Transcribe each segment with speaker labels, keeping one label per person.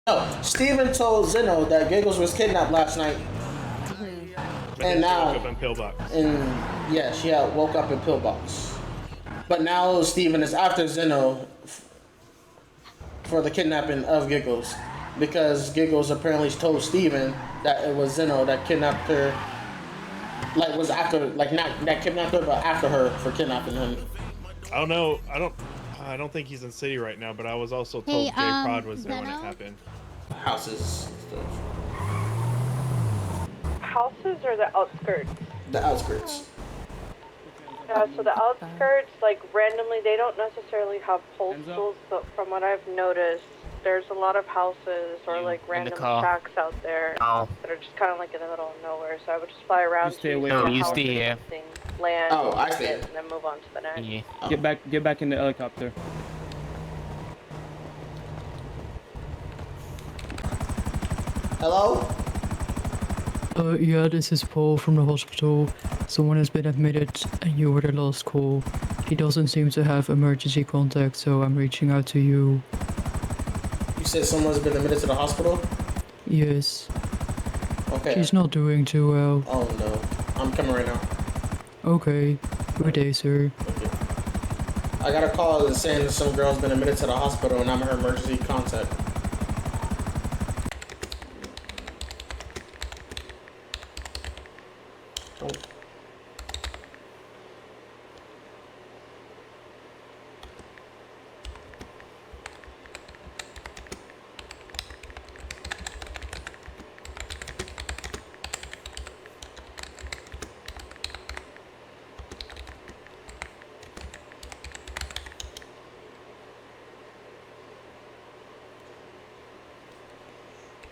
Speaker 1: No, Steven told Zeno that Giggles was kidnapped last night,
Speaker 2: But
Speaker 1: and now,
Speaker 2: woke up in Pillbox.
Speaker 1: and yeah, she had woke up in Pillbox. But now Steven is after Zeno for the kidnapping of Giggles, because Giggles apparently told Steven that it was Zeno that kidnapped her. Like was after, like not that kidnapped her, but after her for kidnapping him.
Speaker 2: I don't know. I don't think he's in city right now. But I was also told J Prod was there when it happened.
Speaker 1: Houses.
Speaker 3: Houses or the outskirts?
Speaker 1: The outskirts.
Speaker 3: So the outskirts, like randomly, they don't necessarily have postals, but from what I've noticed, there's a lot of houses or like random shacks out there that are just kind of like in the middle of nowhere. So I would just fly around to houses, land,
Speaker 1: I see.
Speaker 3: and then move on to the next.
Speaker 4: Yeah.
Speaker 1: Oh.
Speaker 5: Get back in the helicopter.
Speaker 1: Hello?
Speaker 6: Yeah, this is Paul from the hospital. Someone has been admitted and you were the last call. He doesn't seem to have emergency contact, so I'm reaching out to you.
Speaker 1: You said someone's been admitted to the hospital?
Speaker 6: Yes.
Speaker 1: Okay.
Speaker 6: She's not doing too well.
Speaker 1: Oh no. I'm coming right now.
Speaker 6: Okay. Good day, sir.
Speaker 1: Okay. I got a call saying that some girl's been admitted to the hospital and I'm her emergency contact. Oh.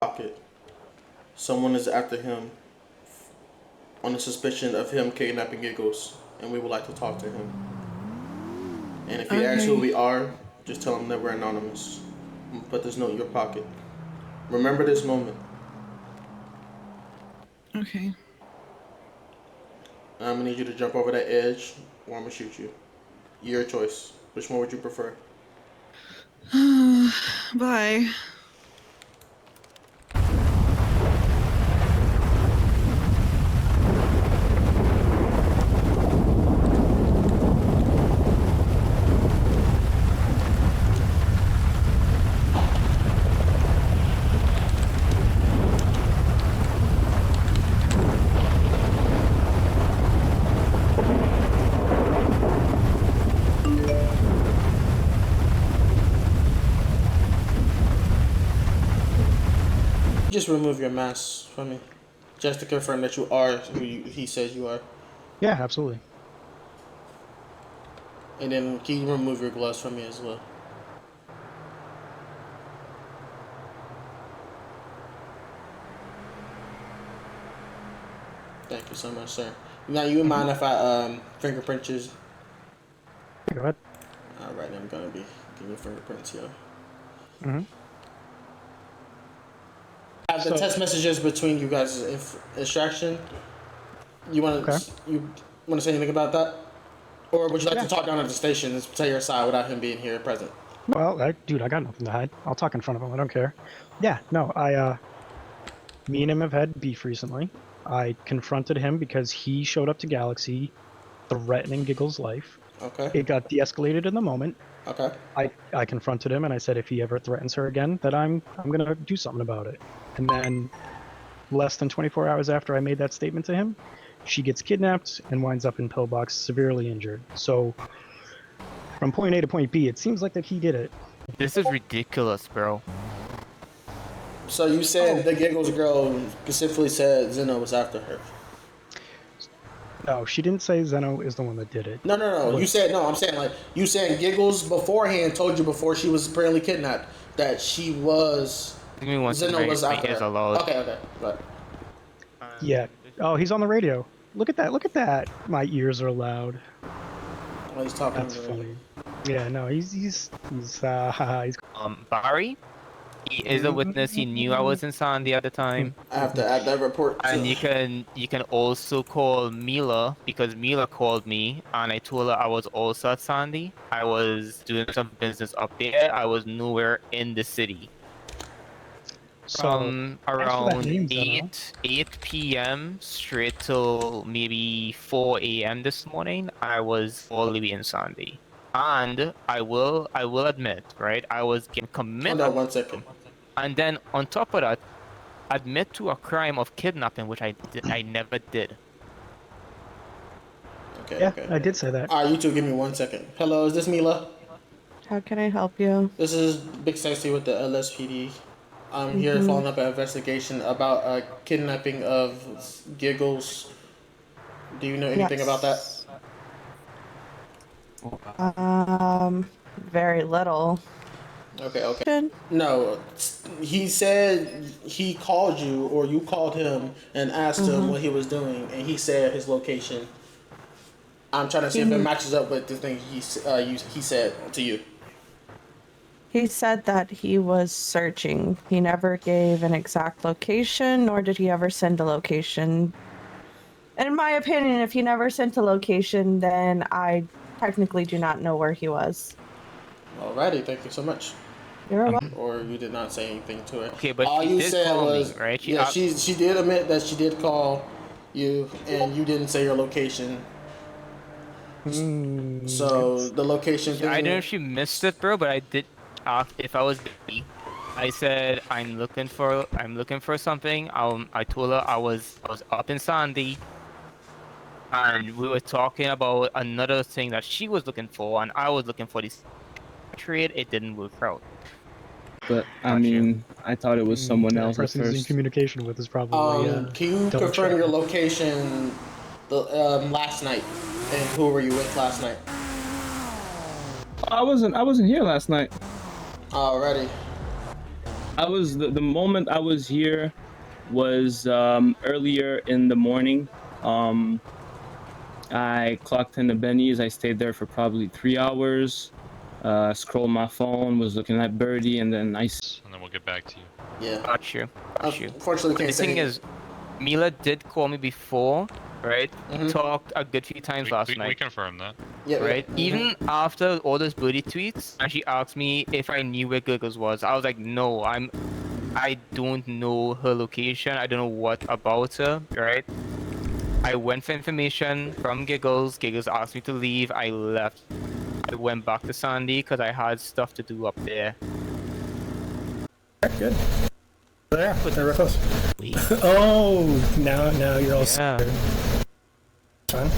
Speaker 1: Pocket. Someone is after him on the suspicion of him kidnapping Giggles, and we would like to talk to him. And if he asks who we are, just tell him that we're anonymous. Put this note in your pocket. Remember this moment.
Speaker 7: Okay.
Speaker 1: I'm gonna need you to jump over that edge, or I'm gonna shoot you. Your choice. Which one would you prefer?
Speaker 7: Bye.
Speaker 1: Just remove your mask from me, just to confirm that you are who he says you are.
Speaker 8: Yeah, absolutely.
Speaker 1: And then can you remove your gloves from me as well? Thank you so much, sir. Now, you mind if I fingerprint you?
Speaker 8: Go ahead.
Speaker 1: All right, I'm gonna be giving you fingerprints here.
Speaker 8: Mm-hmm.
Speaker 1: Have the text messages between you guys' extraction. You want to say anything about that, or would you like to talk down at the station and tell your side without him being here present?
Speaker 8: Well, dude, I got nothing to hide. I'll talk in front of him. I don't care. Yeah, no, me and him have had beef recently. I confronted him because he showed up to Galaxy threatening Giggle's life.
Speaker 1: Okay.
Speaker 8: It got de-escalated in the moment.
Speaker 1: Okay.
Speaker 8: I confronted him and I said if he ever threatens her again, that I'm gonna do something about it. And then, less than 24 hours after I made that statement to him, she gets kidnapped and winds up in Pillbox severely injured. So, from point A to point B, it seems like that he did it.
Speaker 4: This is ridiculous, bro.
Speaker 1: So you said the Giggles girl specifically said Zeno was after her.
Speaker 8: No, she didn't say Zeno is the one that did it.
Speaker 1: No. You said no. I'm saying like you said Giggles beforehand told you before she was apparently kidnapped that she was.
Speaker 4: Give me one
Speaker 1: Zeno was after her. Okay. Right.
Speaker 8: Yeah. Oh, he's on the radio. Look at that. Look at that. My ears are loud.
Speaker 1: Oh, he's talking.
Speaker 8: That's funny. Yeah. No, he's
Speaker 4: Barry? He is a witness. He knew I was in Sandy at the time.
Speaker 1: I have to add that report.
Speaker 4: And you can also call Mila because Mila called me and I told her I was also at Sandy. I was doing some business up there. I was nowhere in the city. From
Speaker 8: that
Speaker 4: around
Speaker 8: name, Zeno.
Speaker 4: 8 p.m. straight till maybe 4 a.m. this morning, I was all the way in Sandy. And I will admit, right, I was getting
Speaker 1: Hold on
Speaker 4: committed.
Speaker 1: 1 second.
Speaker 4: And then on top of that, admit to a crime of kidnapping, which I never did.
Speaker 1: Okay,
Speaker 8: Yeah,
Speaker 1: okay.
Speaker 8: I did say that.
Speaker 1: Alright, you two, give me 1 second. Hello, is this Mila?
Speaker 3: How can I help you?
Speaker 1: This is Big Sexy with the LSPD. I'm here following up an investigation about a kidnapping of Giggles. Do you know anything about that?
Speaker 3: Very little.
Speaker 1: Okay, okay.
Speaker 3: Good.
Speaker 1: No, he said he called you or you called him and asked him what he was doing, and he said his location. I'm trying to see if it matches up with the thing he said to you.
Speaker 3: He said that he was searching. He never gave an exact location, nor did he ever send a location. And in my opinion, if he never sent a location, then I technically do not know where he was.
Speaker 1: Alrighty, thank you so much.
Speaker 3: You're welcome.
Speaker 1: Or you did not say anything to her.
Speaker 4: Okay, but
Speaker 1: all
Speaker 4: she
Speaker 1: you
Speaker 4: did
Speaker 1: said
Speaker 4: call
Speaker 1: was
Speaker 4: me, right?
Speaker 1: she did admit that she did call you, and you didn't say your location. So the location thing.
Speaker 4: I don't know if she missed it, bro, but I did ask if I was busy. I said I'm looking for something. I told her I was up in Sandy, and we were talking about another thing that she was looking for, and I was looking for this trade. It didn't work out.
Speaker 5: But I mean, I thought it was someone else
Speaker 8: The
Speaker 5: at
Speaker 8: person he's in
Speaker 5: first.
Speaker 8: communication with is probably.
Speaker 1: Can you
Speaker 8: double
Speaker 1: confirm
Speaker 8: check.
Speaker 1: your location last night, and who were you with last night?
Speaker 5: I wasn't here last night.
Speaker 1: Alrighty.
Speaker 5: I was the moment I was here was earlier in the morning. I clocked into Benny's. I stayed there for probably 3 hours. Scrolled my phone, was looking at Birdie, and then
Speaker 7: And then we'll get back to you.
Speaker 1: Yeah.
Speaker 4: Got you.
Speaker 1: Unfortunately,
Speaker 4: The
Speaker 1: can't say.
Speaker 4: thing is, Mila did call me before, right? We talked a good few times last
Speaker 7: We
Speaker 4: night.
Speaker 7: confirmed that.
Speaker 1: Yeah,
Speaker 4: Right? Even after all those Birdie tweets, and she asked me if I knew where Giggles was. I was like, no, I don't know her location. I don't know what about her, right? I went for information from Giggles. Giggles asked me to leave. I left. I went back to Sandy because I had stuff to do up there.
Speaker 9: Good. There, we're close. Oh, now you're all
Speaker 4: Yeah.
Speaker 9: scared. Fine.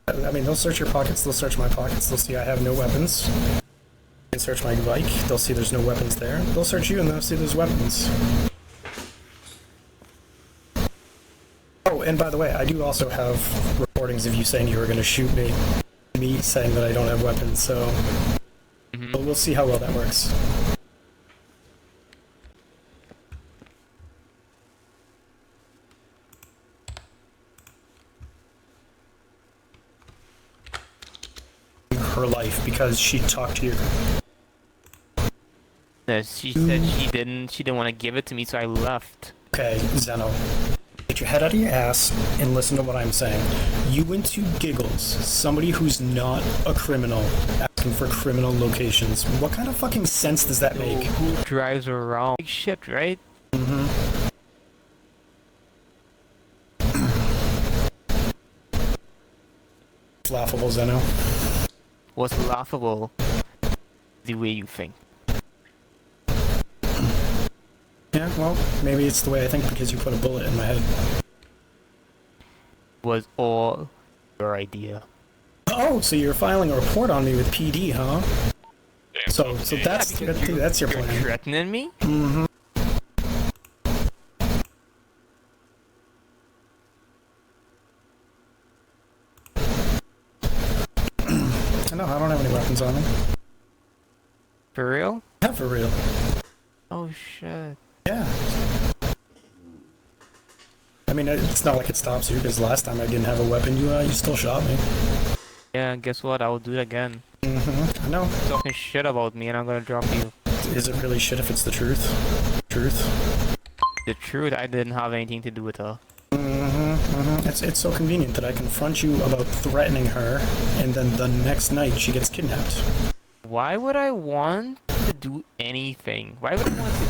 Speaker 9: I mean, they'll search your pockets. They'll search my pockets. They'll see I have no weapons. They can search my bike. They'll see there's no weapons there. They'll search you and they'll see there's weapons. Oh, and by the way, I do also have recordings of you saying you were going to shoot me. Me saying that I don't have weapons, so but we'll see how well that works. Her life because she talked to you.
Speaker 4: No, she said she didn't want to give it to me, so I left.
Speaker 9: Okay, Zeno. Get your head out of your ass and listen to what I'm saying. You went to Giggles, somebody who's not a criminal, asking for criminal locations. What kind of fucking sense does that make?
Speaker 4: Who drives around? Big shit, right?
Speaker 9: It's laughable, Zeno.
Speaker 4: What's laughable? The way you think.
Speaker 9: Yeah, well, maybe it's the way I think because you put a bullet in my head.
Speaker 4: Was all your idea.
Speaker 9: Oh, so you're filing a report on me with PD, huh?
Speaker 7: Damn,
Speaker 9: So
Speaker 7: okay.
Speaker 9: that's your
Speaker 4: You're
Speaker 9: plan.
Speaker 4: threatening me?
Speaker 9: No, I don't have any weapons on me.
Speaker 4: For real?
Speaker 9: Yeah, for real.
Speaker 4: Oh shit.
Speaker 9: Yeah. I mean, it's not like it stops you because last time I didn't have a weapon, you still shot me.
Speaker 4: Yeah, guess what? I will do it again.
Speaker 9: I know.
Speaker 4: Talking shit about me and I'm gonna drop you.
Speaker 9: Is it really shit if it's the truth? Truth?
Speaker 4: The truth, I didn't have anything to do with her.
Speaker 9: It's so convenient that I confront you about threatening her, and then the next night she gets kidnapped.
Speaker 4: Why would I want to do anything? Why would I want to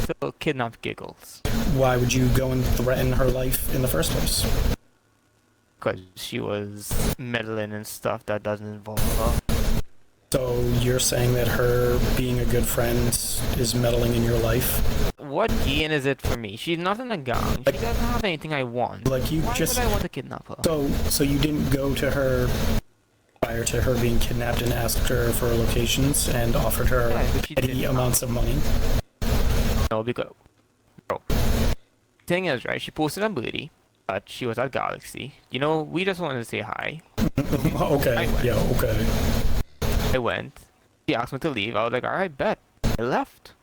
Speaker 4: to kidnap Giggles.
Speaker 9: Why would you go and threaten her life in the first place?
Speaker 4: Because she was meddling in stuff that doesn't involve her.
Speaker 9: So you're saying that her being a good friend is meddling in your life?
Speaker 4: What gain is it for me? She's not in a gang. She doesn't have anything I want.
Speaker 9: Like you
Speaker 4: Why
Speaker 9: just...
Speaker 4: would I want to kidnap her?
Speaker 9: So you didn't go to her prior to her being kidnapped and asked her for locations and offered her any amounts of money?
Speaker 4: No, because... Bro. Thing is, right, she posted on Booty, but she was at Galaxy. You know, we just wanted to say hi.
Speaker 9: Okay, yeah, okay.
Speaker 4: I went. She asked me to leave. I was like, alright, bet. I left.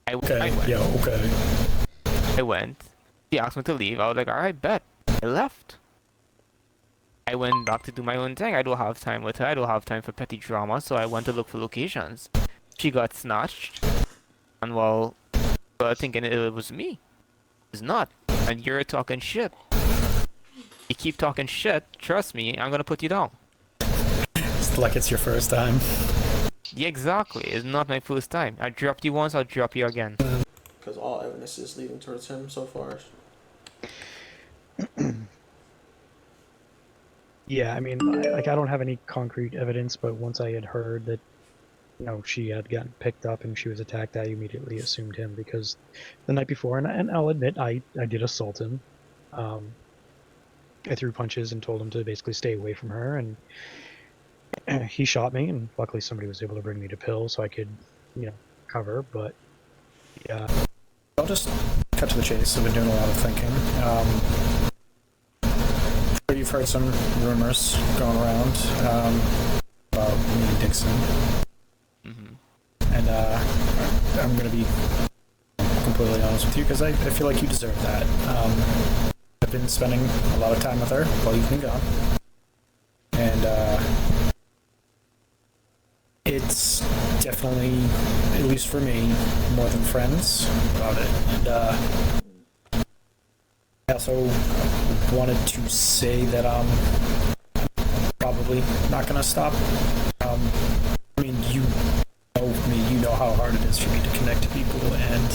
Speaker 4: I went.
Speaker 9: Yeah, okay.
Speaker 4: I went. She asked me to leave. I was like, alright, bet. I left. I went back to do my own thing. I don't have time with her. I don't have time for petty drama, so I went to look for locations. She got snatched. And well, thinking it was me. It's not. And you're talking shit. You keep talking shit, trust me, I'm gonna put you down.
Speaker 9: It's like it's your first time.
Speaker 4: Yeah, exactly. It's not my first time. I dropped you once, I'll drop you again.
Speaker 1: Because all evidence is leading towards him so far.
Speaker 8: Yeah, I mean, I don't have any concrete evidence, but once I had heard that, you know, she had gotten picked up and she was attacked, I immediately assumed him because the night before, and I'll admit, I did assault him. I threw punches and told him to basically stay away from her, and he shot me, and luckily somebody was able to bring me to Pill so I could, you know, cover, but yeah.
Speaker 9: I'll just cut to the chase. I've been doing a lot of thinking. You've heard some rumors going around about me and Dixon. And I'm going to be completely honest with you because I feel like you deserve that. I've been spending a lot of time with her while you've been gone. And it's definitely, at least for me, more than friends about it. And I also wanted to say that I'm probably not going to stop. I mean, you know me, you know how hard it is for me to connect to people, and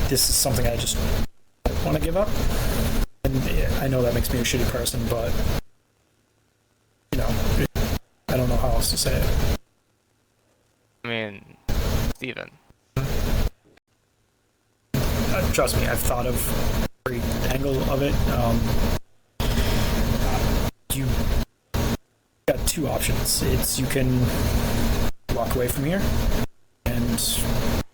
Speaker 9: this is something I just don't want to give up. And I know that makes me a shitty person, but, you know, I don't know how else to say it.
Speaker 4: I mean, Steven.
Speaker 9: Trust me, I've thought of every angle of it. You got two options. It's you can walk away from here and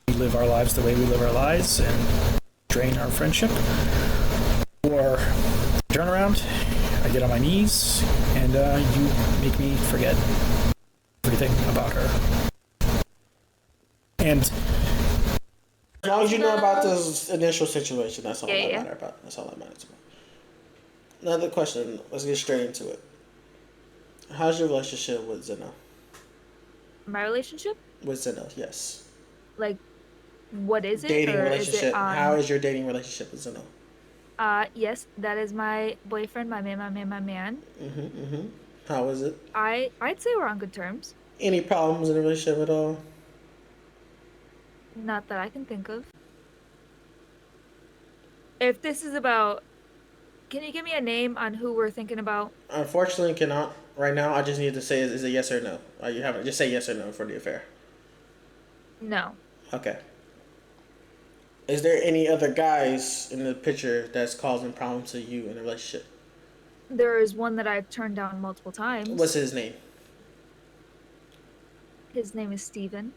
Speaker 9: we live our lives the way we live our lives and drain our friendship, or turn around, I get on my knees, and you make me forget everything about her. And
Speaker 1: as long as you know about this initial situation, that's all that matters about. That's all that matters about. Another question. Let's get straight into it. How's your relationship with Zeno?
Speaker 10: My relationship?
Speaker 1: With Zeno, yes.
Speaker 10: Like, what is it?
Speaker 1: Dating
Speaker 10: or
Speaker 1: relationship.
Speaker 10: Is it on...
Speaker 1: How is your dating relationship with Zeno?
Speaker 10: Yes, that is my boyfriend, my man.
Speaker 1: How is it?
Speaker 10: I'd say we're on good terms.
Speaker 1: Any problems in the relationship at all?
Speaker 10: Not that I can think of. If this is about... Can you give me a name on who we're thinking about?
Speaker 1: Unfortunately, cannot. Right now, I just need to say is it yes or no. You haven't. Just say yes or no for the affair.
Speaker 10: No.
Speaker 1: Okay. Is there any other guys in the picture that's causing problems to you in a relationship?
Speaker 10: There is one that I've turned down multiple times.
Speaker 1: What's his name?
Speaker 10: His name is Steven.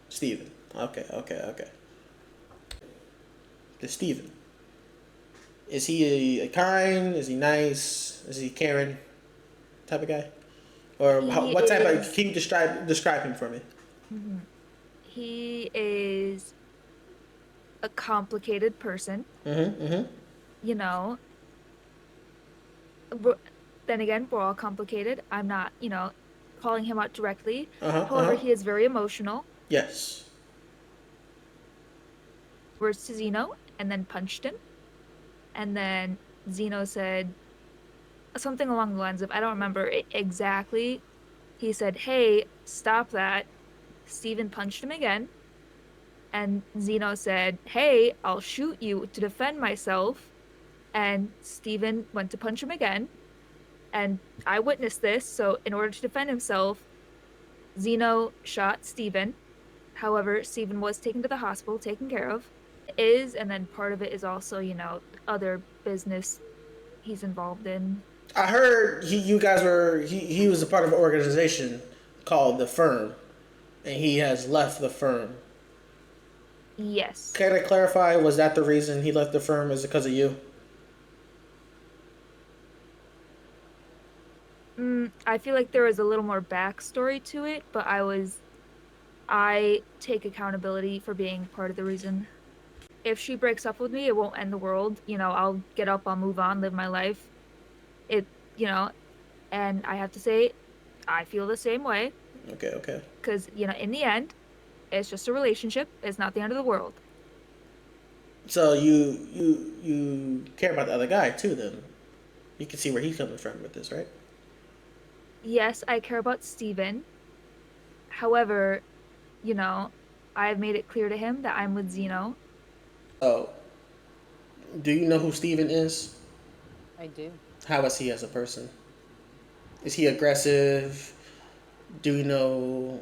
Speaker 1: Steven. Okay. The Steven. Is he a kind? Is he nice? Is he caring type of guy? Or what type of... Can you describe him for me?
Speaker 10: Mm-hmm. He is a complicated person. You know. Then again, we're all complicated. I'm not, you know, calling him out directly. However, he is very emotional.
Speaker 1: Yes.
Speaker 10: Words to Zeno, and then punched him. And then Zeno said something along the lines of, I don't remember it exactly. He said, hey, stop that. Steven punched him again. And Zeno said, "Hey, I'll shoot you to defend myself." And Steven went to punch him again. And I witnessed this, so in order to defend himself, Zeno shot Steven. However, Steven was taken to the hospital, taken care of. And then part of it is also, other business he's involved in.
Speaker 1: I heard he was a part of an organization called The Firm, and he has left The Firm.
Speaker 10: Yes.
Speaker 1: Can I clarify, was that the reason he left The Firm? Is it because of you?
Speaker 10: I feel like there was a little more backstory to it, but I take accountability for being part of the reason. If she breaks up with me, it won't end the world. I'll get up, I'll move on, live my life. And I have to say, I feel the same way.
Speaker 1: Okay.
Speaker 10: Because, in the end, it's just a relationship. It's not the end of the world.
Speaker 1: So you care about the other guy too, then? You can see where he's coming from with this, right?
Speaker 10: Yes, I care about Steven. However, I have made it clear to him that I'm with Zeno.
Speaker 1: Oh. Do you know who Steven is?
Speaker 11: I do.
Speaker 1: How is he as a person? Is he aggressive? Do you know...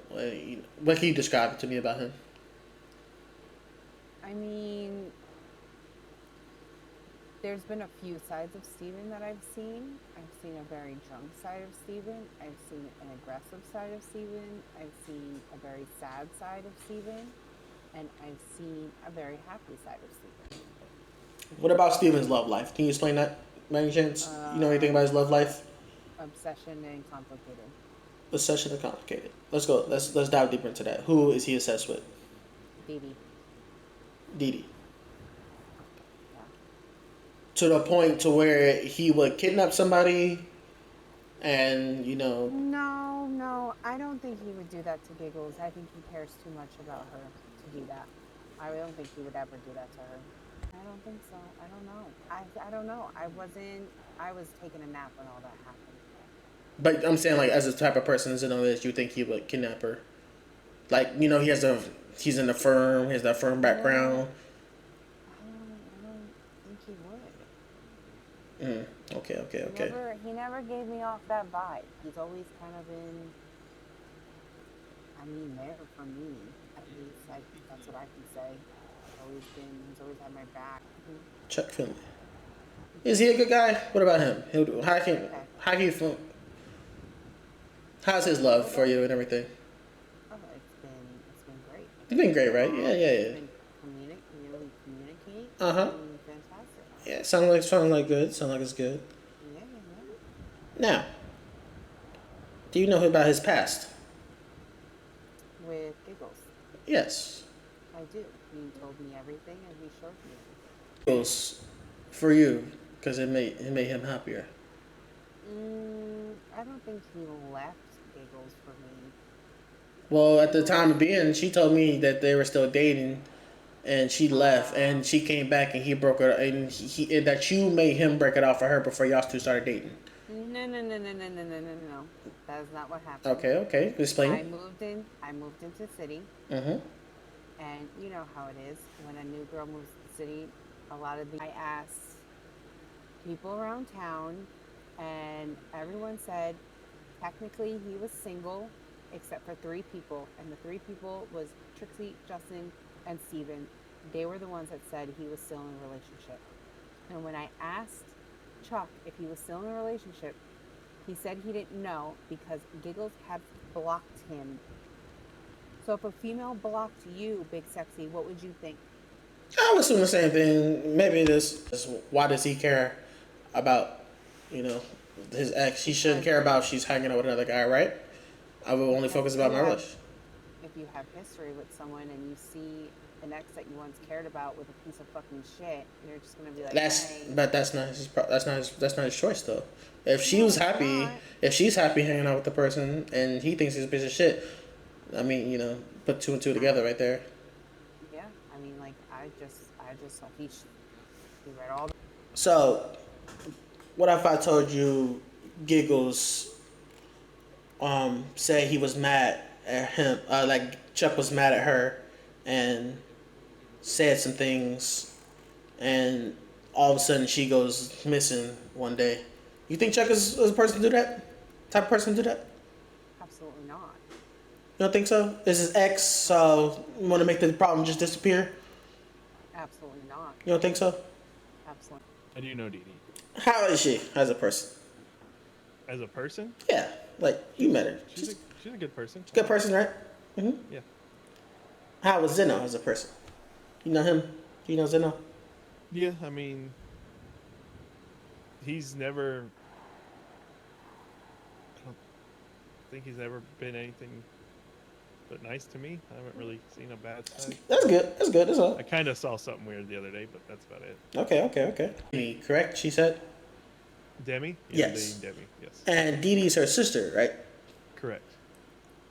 Speaker 1: what can you describe to me about him?
Speaker 11: I mean, there's been a few sides of Steven that I've seen. I've seen a very drunk side of Steven. I've seen an aggressive side of Steven. I've seen a very sad side of Steven. And I've seen a very happy side of Steven.
Speaker 1: What about Steven's love life? Can you explain that by any chance? You know anything about his love life?
Speaker 11: Obsession and complicated.
Speaker 1: Obsession and complicated. Let's go. Let's dive deeper into that. Who is he obsessed with?
Speaker 11: Dee
Speaker 1: Dee. To the point to where he would kidnap somebody and,
Speaker 11: No, I don't think he would do that to Giggles. I think he cares too much about her to do that. I don't think he would ever do that to her. I don't think so. I don't know. I don't know. I was taking a nap when all that happened.
Speaker 1: But I'm saying, like, as a type of person, you think he would kidnap her? Like, he's in the firm, he has that firm background.
Speaker 11: I don't think he would.
Speaker 1: Okay.
Speaker 11: He never gave me off that vibe. He's always kind of been, there for me. At least that's what I can say. He's always had my back.
Speaker 1: Chuck Finley. Is he a good guy? What about him? How can you feel? How's his love for you and everything?
Speaker 11: Oh, it's been great.
Speaker 1: It's been great, right? Yeah.
Speaker 11: Been communicate.
Speaker 1: Fantastic. Yeah, sounds like good. Sounds like it's good.
Speaker 11: Yeah.
Speaker 1: Now, do you know about his past?
Speaker 11: With Giggles.
Speaker 1: Yes.
Speaker 11: I do. He told me everything and he showed me.
Speaker 1: Giggles, for you, because it made him happier.
Speaker 11: I don't think he left Giggles for me.
Speaker 1: Well, at the time of being, she told me that they were still dating, and she left, and she came back, and he broke her, and and that you made him break it off for her before y'all two started dating.
Speaker 11: No. That is not what happened.
Speaker 1: Okay. Explain.
Speaker 11: I moved into city.
Speaker 1: Mm-hmm.
Speaker 11: And you know how it is when a new girl moves to the city. I asked people around town, and everyone said technically he was single, except for 3 people, and the 3 people was Trixie, Justin, and Steven. They were the ones that said he was still in a relationship. And when I asked Chuck if he was still in a relationship, he said he didn't know because Giggles had blocked him. So if a female blocked you, Big Sexy, what would you think?
Speaker 1: I would assume the same thing. Maybe this why does he care about, his ex? He shouldn't care about if she's hanging out with another guy, right? I will only focus about my relationship.
Speaker 11: If you have history with someone and you see an ex that you once cared about with a piece of fucking shit, you're just gonna be like,
Speaker 1: But that's not his choice though. If she's happy hanging out with the person and he thinks he's a piece of shit, put 2 and 2 together right there.
Speaker 11: Yeah, I just he read all.
Speaker 1: So, what if I told you, Giggles, said he was mad at him, like Chuck was mad at her, and said some things, and all of a sudden she goes missing one day. You think Chuck is a person to do that? Type of person to do that?
Speaker 11: Absolutely not.
Speaker 1: You don't think so? Is his ex want to make the problem just disappear?
Speaker 11: Absolutely not.
Speaker 1: You don't think so?
Speaker 11: Absolutely.
Speaker 2: I do know Dee Dee.
Speaker 1: How is she as a person?
Speaker 2: As a person,
Speaker 1: Yeah, like you met her.
Speaker 2: she's a good person.
Speaker 1: Good person, right?
Speaker 2: Yeah.
Speaker 1: How was Zeno as a person? You know him? Do you know Zeno?
Speaker 2: Yeah, I mean, he's never. I don't think he's ever been anything but nice to me. I haven't really seen a bad side.
Speaker 1: That's good. That's good. That's all.
Speaker 2: I kind of saw something weird the other day, but that's about it.
Speaker 1: Okay. Demi, correct? She said.
Speaker 2: Demi?
Speaker 1: Yes.
Speaker 2: Demi, yes.
Speaker 1: And Dee Dee's her sister, right?
Speaker 2: Correct.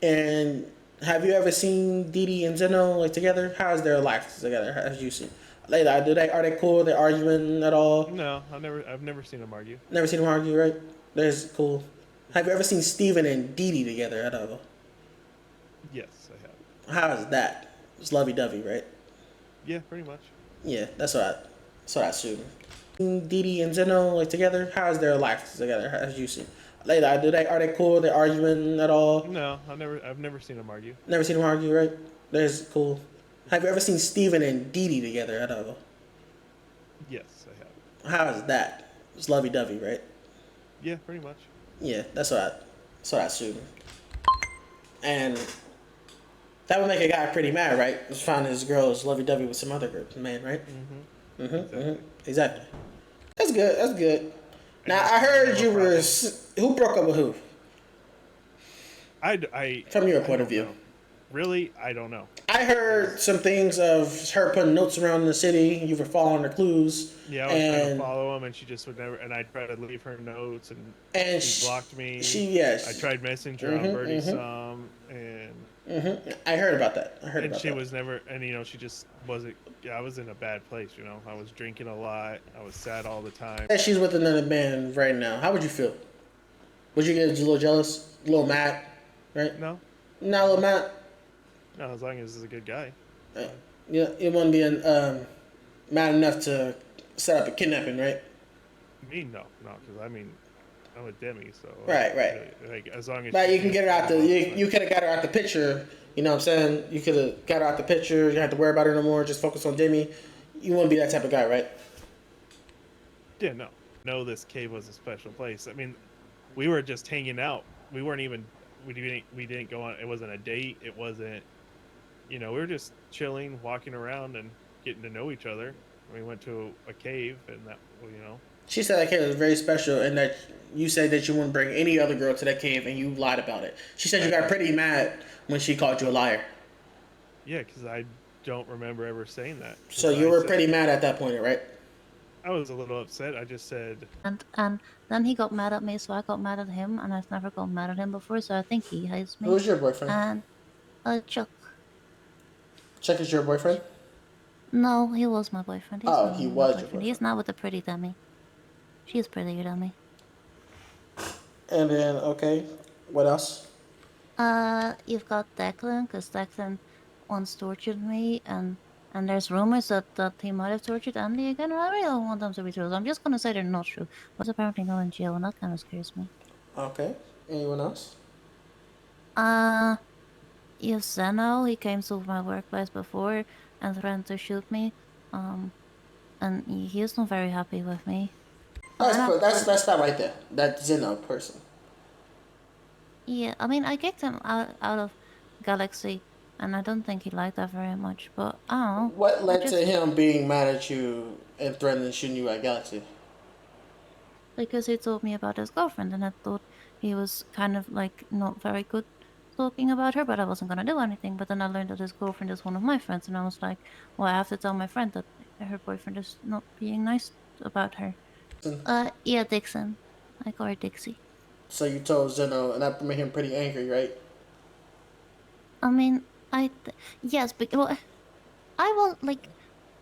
Speaker 1: And have you ever seen Dee Dee and Zeno like together? How's their life together? As you see, like, are they cool? Are they arguing at all?
Speaker 2: No, I've never seen them argue.
Speaker 1: Never seen them argue, right? That's cool. Have you ever seen Steven and Dee Dee together at all?
Speaker 2: Yes, I have.
Speaker 1: How is that? It's lovey-dovey, right?
Speaker 2: Yeah, pretty much.
Speaker 1: Yeah, that's what I assume. Dee Dee and Zeno like together? How's their life together? As you see, like, are they cool? Are they arguing at all?
Speaker 2: No, I've never seen them argue.
Speaker 1: Never seen them argue, right? That's cool. Have you ever seen Steven and Dee Dee together at all?
Speaker 2: Yes, I have.
Speaker 1: How is that? It's lovey-dovey, right?
Speaker 2: Yeah, pretty much.
Speaker 1: Yeah, that's what I assume. And that would make a guy pretty mad, right? Just find his girl is lovey-dovey with some other man, right? Exactly. That's good. That's good. Now I heard you were. Who broke up with who?
Speaker 2: I
Speaker 1: From your point of view.
Speaker 2: Really, I don't know.
Speaker 1: I heard some things of her putting notes around the city. You were following her clues.
Speaker 2: Yeah, I was trying to follow him, and she just would never. And I tried to leave her notes, and she blocked me. I tried messaging her on Birdie some, and
Speaker 1: I heard about that.
Speaker 2: And she was never, and she just wasn't. Yeah, I was in a bad place. I was drinking a lot. I was sad all the time.
Speaker 1: And she's with another man right now. How would you feel? Would you get a little jealous, a little mad, right?
Speaker 2: No.
Speaker 1: Not a little mad.
Speaker 2: No, as long as he's a good guy.
Speaker 1: Yeah, you wouldn't be mad enough to set up a kidnapping, right?
Speaker 2: Me, no, because I'm with Demi, so.
Speaker 1: Right.
Speaker 2: Like, as long as.
Speaker 1: But you can get her out you could have got her out the picture. You know what I'm saying? You could have got her out the picture. You don't have to worry about her no more. Just focus on Demi. You wouldn't be that type of guy, right?
Speaker 2: Yeah, no. No, this cave was a special place. I mean, we were just hanging out. We weren't even. We didn't go on. It wasn't a date. It wasn't. We were just chilling, walking around, and getting to know each other. We went to a cave, and that,
Speaker 1: She said that cave was very special, and that you said that you wouldn't bring any other girl to that cave, and you lied about it. She said you got pretty mad when she called you a liar.
Speaker 2: Yeah, because I don't remember ever saying that.
Speaker 1: So you were pretty mad at that point, right?
Speaker 2: I was a little upset. I just said.
Speaker 12: And then he got mad at me, so I got mad at him, and I've never got mad at him before, so I think he hates me.
Speaker 1: Who's your boyfriend?
Speaker 12: And Chuck.
Speaker 1: Chuck is your boyfriend?
Speaker 12: No, he was my boyfriend.
Speaker 1: He was your boyfriend.
Speaker 12: He's not with the pretty Demi. She's prettier than me.
Speaker 1: And then, okay, what else?
Speaker 12: You've got Declan, because Declan once tortured me, and there's rumors that he might have tortured Andy again. I really don't want them to be true. So I'm just gonna say they're not true. But apparently going in jail, and that kind of scares me.
Speaker 1: Okay. Anyone else?
Speaker 12: You have Zeno. He came to my workplace before and threatened to shoot me. And he was not very happy with me.
Speaker 1: That's that right there. That Zeno person.
Speaker 12: Yeah, I mean, I kicked him out of Galaxy, and I don't think he liked that very much, but I don't know.
Speaker 1: What led to him being mad at you and threatening shooting you at Galaxy?
Speaker 12: Because he told me about his girlfriend, and I thought he was kind of like not very good talking about her, but I wasn't gonna do anything. But then I learned that his girlfriend is one of my friends, and I was like, well, I have to tell my friend that her boyfriend is not being nice about her. Yeah, Dixon. I call her Dixie.
Speaker 1: So you told Zeno, and that made him pretty angry, right?
Speaker 12: I mean, yes, but well,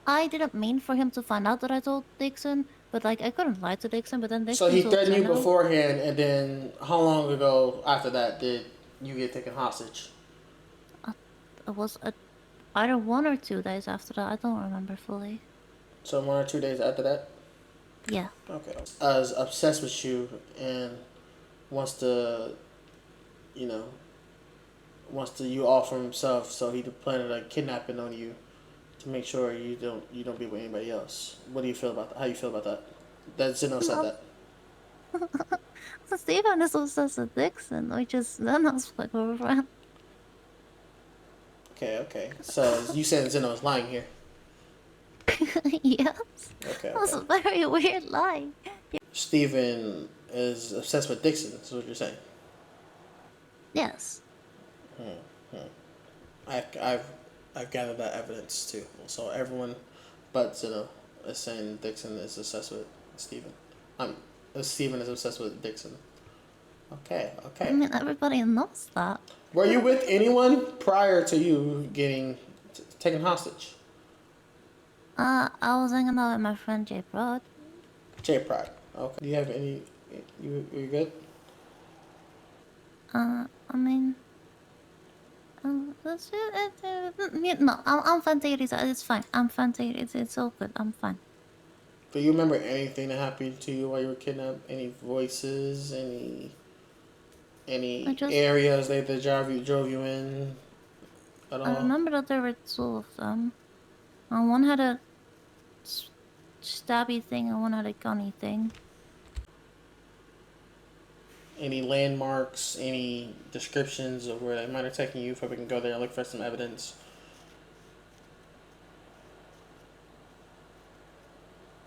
Speaker 12: I didn't mean for him to find out that I told Dixon, but like I couldn't lie to Dixon. But then Dixon.
Speaker 1: So he
Speaker 12: told
Speaker 1: threatened you
Speaker 12: Zeno.
Speaker 1: beforehand, and then how long ago after that did you get taken hostage?
Speaker 12: It was either 1 or 2 days after that. I don't remember fully.
Speaker 1: So 1 or 2 days after that.
Speaker 12: Yeah.
Speaker 1: Okay. Is obsessed with you and wants to, you know, you off from himself. So he planning a kidnapping on you to make sure you don't be with anybody else. What do you feel about that? How you feel about that? That Zeno said that.
Speaker 12: Steven is obsessed with Dixon, which is Zeno's like girlfriend.
Speaker 1: Okay. So you saying Zeno is lying here?
Speaker 12: Yes.
Speaker 1: Okay.
Speaker 12: That's a very weird lie.
Speaker 1: Steven is obsessed with Dixon. Is what you're saying?
Speaker 12: Yes.
Speaker 1: I've gathered that evidence too. So everyone but Zeno is saying Dixon is obsessed with Steven. Steven is obsessed with Dixon. Okay.
Speaker 12: I mean, everybody knows that.
Speaker 1: Were you with anyone prior to you getting taken hostage?
Speaker 12: I was hanging out with my friend Jay Prod.
Speaker 1: J Prod. Okay. Do you have any? You good?
Speaker 12: I mean, that's it. No, I'm fine. Take it easy. It's fine. I'm fine. Take it easy. It's all good. I'm fine.
Speaker 1: Do you remember anything that happened to you while you were kidnapped? Any voices? Any areas they drove you in at all?
Speaker 12: I remember that there were 2 of them. One had a stabby thing and one had a gunny thing.
Speaker 1: Any landmarks, any descriptions of where they might have taken you, so we can go there and look for some evidence?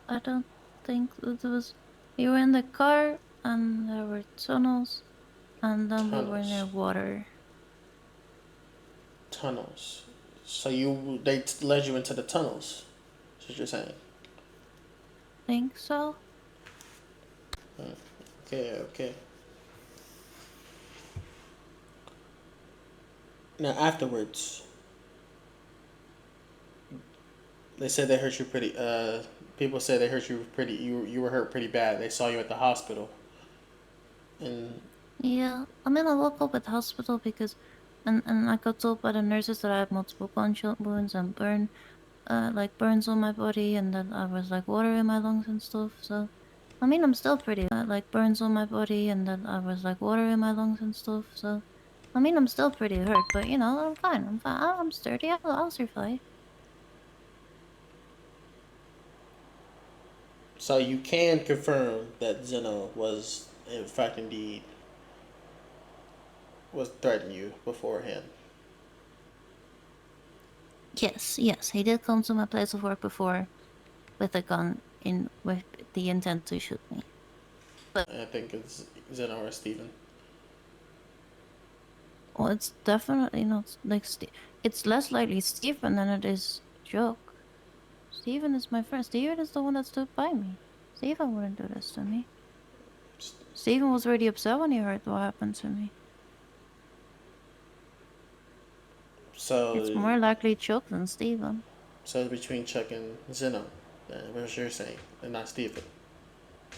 Speaker 12: I don't think it was. We were in the car and there were tunnels, and then we were near water.
Speaker 1: Tunnels. So they led you into the tunnels. That's what you're saying.
Speaker 12: Think so.
Speaker 1: Okay. Now afterwards, they said they hurt you pretty. People said they hurt you pretty. You were hurt pretty bad. They saw you at the hospital. And
Speaker 12: yeah, I mean, I woke up at the hospital because, and I got told by the nurses that I had multiple gunshot wounds and burns on my body, and that I was like water in my lungs and stuff. So, I mean, I'm still pretty burns on my body, and that I was like water in my lungs and stuff. So, I mean, I'm still pretty hurt, but you know, I'm fine. I'm sturdy. I'll survive.
Speaker 1: so you can confirm that Zeno was, in fact, indeed, was threatening you beforehand.
Speaker 12: Yes, he did come to my place of work before with a gun with the intent to shoot me. But
Speaker 1: I think it's Zeno or Steven.
Speaker 12: well, it's definitely not like it's less likely Steven than it is Joke. Steven is my friend. Steven is the one that stood by me. Steven wouldn't do this to me. Steven was really upset when he heard what happened to me.
Speaker 1: So
Speaker 12: it's more likely Chuck than Steven.
Speaker 1: So it's between Chuck and Zeno, what you're saying, and not Steven.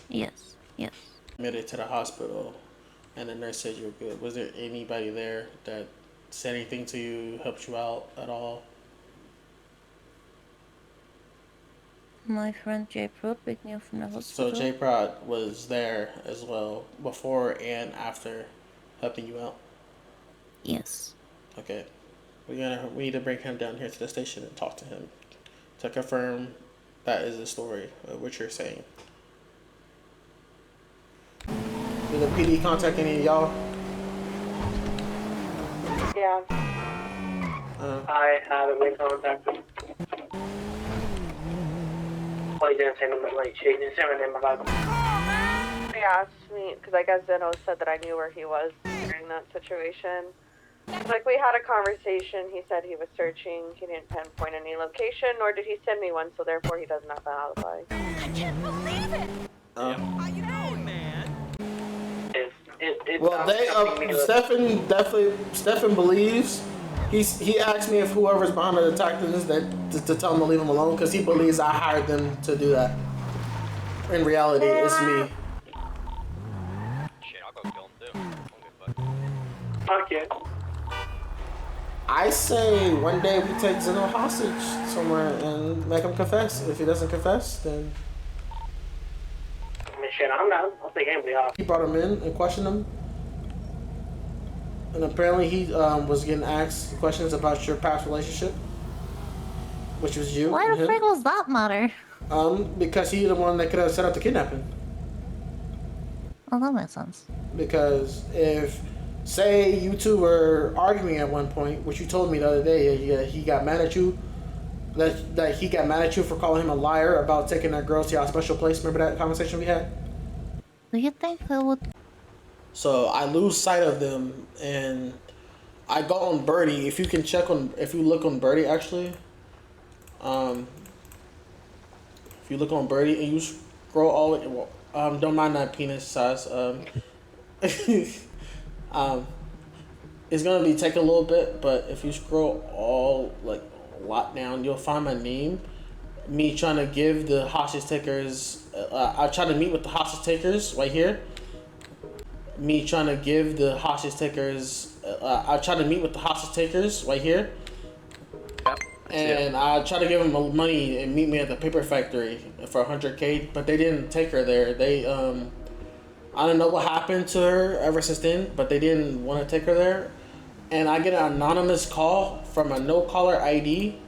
Speaker 12: Yes.
Speaker 1: Admitted to the hospital, and the nurse said you were good. Was there anybody there that said anything to you, helped you out at all?
Speaker 12: My friend J Prod picked me up from the hospital.
Speaker 1: So J Prod was there as well, before and after helping you out?
Speaker 12: Yes.
Speaker 1: Okay. We need to bring him down here to the station and talk to him to confirm that is the story of what you're saying. Did the PD contact any of y'all?
Speaker 3: Yeah.
Speaker 13: I haven't been contacted. Well, he didn't say nothing, like, she didn't say my name about him.
Speaker 3: He asked me, because I guess Zeno said that I knew where he was during that situation. Like, we had a conversation, he said he was searching, he didn't pinpoint any location, nor did he send me one, so therefore he doesn't have an alibi.
Speaker 14: I can't believe it! How you doing, man?
Speaker 1: Well, Stefan believes. He asked me if whoever's behind the attack is that to tell him to leave him alone because he believes I hired them to do that. In reality, it's me.
Speaker 7: Shit, I'll go kill him too.
Speaker 13: Fuck yeah.
Speaker 1: I say one day we take Zeno hostage somewhere and make him confess. If he doesn't confess, then
Speaker 13: I mean, shit, I'm down. I'll take anybody off.
Speaker 1: he brought him in and questioned him. And apparently he was getting asked questions about your past relationship, which was you.
Speaker 12: Why
Speaker 1: and
Speaker 12: the
Speaker 1: him.
Speaker 12: frick was that matter?
Speaker 1: Because he's the one that could have set up the kidnapping.
Speaker 12: Oh, that makes sense.
Speaker 1: Because if, say, you two were arguing at one point, which you told me the other day, he got mad at you, that he got mad at you for calling him a liar about taking that girl to your special place. Remember that conversation we had?
Speaker 12: Do you think he would?
Speaker 1: So I lose sight of them, and I go on Birdie. If you can check on, if you look on Birdie, actually, if you look on Birdie and you scroll all the way, don't mind that penis size. It's gonna be take a little bit, but if you scroll all like a lot down, you'll find my name. Me trying to give the hostage takers. I try to meet with the hostage takers right here. Me trying to give the hostage takers. I try to meet with the hostage takers right here.
Speaker 15: Yep.
Speaker 1: And I try to give them money and meet me at the paper factory for 100K, but they didn't take her there. They I don't know what happened to her ever since then, but they didn't want to take her there. And I get an anonymous call from a no-caller ID.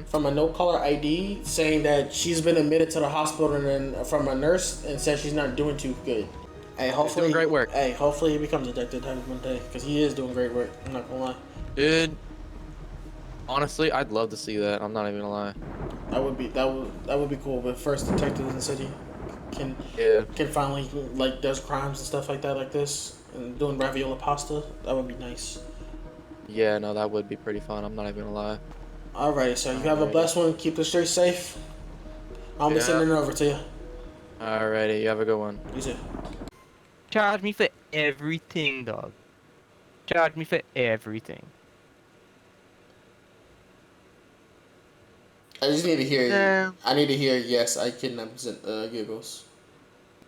Speaker 1: From a no-caller ID saying that she's been admitted to the hospital, and from a nurse, and said she's not doing too good. Hey, hopefully,
Speaker 15: doing great work.
Speaker 1: Hey, hopefully he becomes a detective one day, because he is doing great work. I'm not gonna lie.
Speaker 15: Dude, honestly, I'd love to see that. I'm not even gonna lie.
Speaker 1: That would be cool. But first, detectives in the city can finally like does crimes and stuff like that, like this, and doing ravioli pasta. That would be nice.
Speaker 15: Yeah, no, that would be pretty fun. I'm not even gonna lie.
Speaker 1: Alright, so you have a blessed one. Keep the streets safe. I'll be sending it over to you.
Speaker 15: Alrighty, you have a good one.
Speaker 1: You too.
Speaker 4: Charge me for everything, dog. Charge me for everything.
Speaker 1: I just need to hear. I need to hear. Yes, I kidnapped Giggles.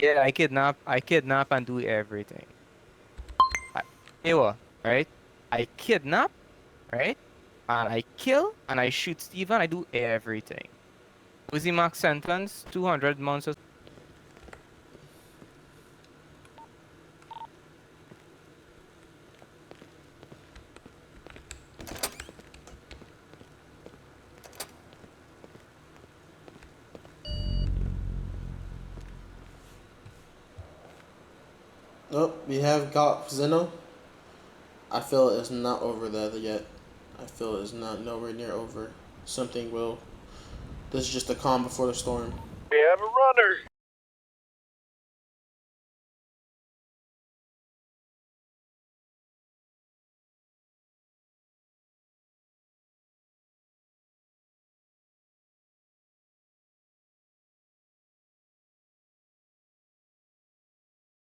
Speaker 4: Yeah, I kidnap and do everything. Right? I kidnap, right? And I kill and I shoot Steven. I do everything. Uzi max sentence 200 months.
Speaker 1: Nope, we have got Zeno. I feel it's not over there yet. I feel it's not nowhere near over. Something will. This is just the calm before the storm.
Speaker 16: We have a runner.